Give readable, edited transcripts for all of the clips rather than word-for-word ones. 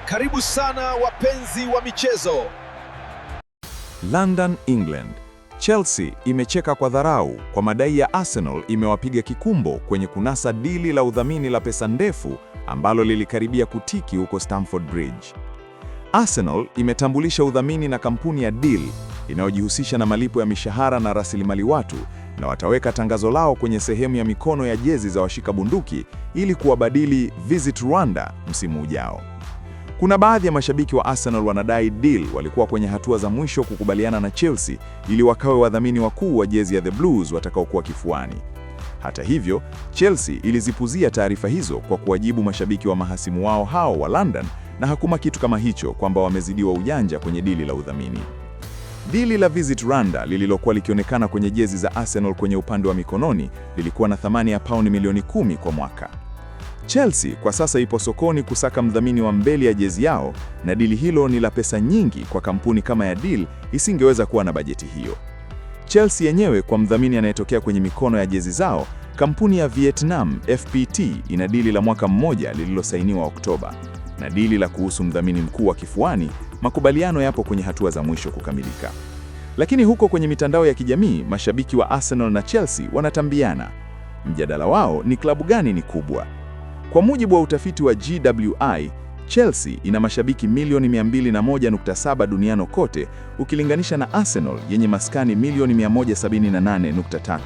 Karibu sana wapenzi wa michezo. London, England. Chelsea imecheka kwa dharau kwa madai ya Arsenal imewapiga kikumbo kwenye kunasa dili la udhamini la pesa ndefu ambalo lilikaribia kutiki huko Stamford Bridge. Arsenal imetambulisha udhamini na kampuni ya Deal inayojihusisha na malipo ya mishahara na rasilimali watu, na wataweka tangazo lao kwenye sehemu ya mikono ya jezi za washika bunduki ili kuwabadili Visit Rwanda msimu ujao. Kuna baadhi ya mashabiki wa Arsenal wanadai Deal walikuwa kwenye hatua za mwisho kukubaliana na Chelsea ili wakawe wadhamini wakuu wa jezi ya The Blues watakaokuwa kifuani. Hata hivyo, Chelsea ilizipuzia taarifa hizo kwa kuwajibu mashabiki wa mahasimu wao hao wa London, na hakuna kitu kama hicho kwamba wamezidiwa ujanja kwenye dili la udhamini. Dili la Visit Rwanda lililokuwa likionekana kwenye jezi za Arsenal kwenye upande wa mikononi lilikuwa na thamani ya pauni milioni 10 kwa mwaka. Chelsea kwa sasa ipo sokoni kusaka mdhamini wa mbele ya jezi yao, na dili hilo ni la pesa nyingi kwa kampuni kama ya Deal isingeweza kuwa na bajeti hiyo. Chelsea yenyewe kwa mdhamini anayetokea kwenye mikono ya jezi zao, kampuni ya Vietnam FPT, ina dili la mwaka mmoja lililosainiwa Oktoba. Na dili la kuhusu mdhamini mkuu wa kifuani, makubaliano yapo kwenye hatua za mwisho kukamilika. Lakini huko kwenye mitandao ya kijamii, mashabiki wa Arsenal na Chelsea wanatambiana. Mjadala wao ni klabu gani ni kubwa? Kwa mujibu wa utafiti wa GWI, Chelsea ina mashabiki milioni 201.7 duniani kote, ukilinganisha na Arsenal yenye maskani milioni 178.3.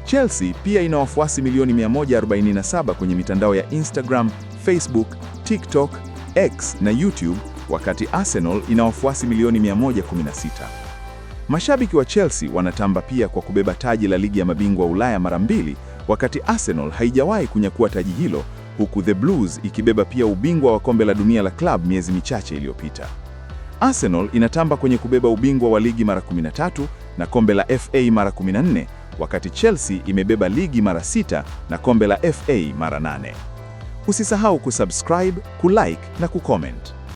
Chelsea pia ina wafuasi milioni 147 kwenye mitandao ya Instagram, Facebook, TikTok, X na YouTube, wakati Arsenal ina wafuasi milioni 116. Mashabiki wa Chelsea wanatamba pia kwa kubeba taji la ligi ya mabingwa Ulaya mara 2, wakati Arsenal haijawahi kunyakua taji hilo, huku The Blues ikibeba pia ubingwa wa kombe la dunia la club miezi michache iliyopita. Arsenal inatamba kwenye kubeba ubingwa wa ligi mara 13 na kombe la FA mara 14, wakati Chelsea imebeba ligi mara 6 na kombe la FA mara 8. Usisahau kusubscribe, kulike na kucomment.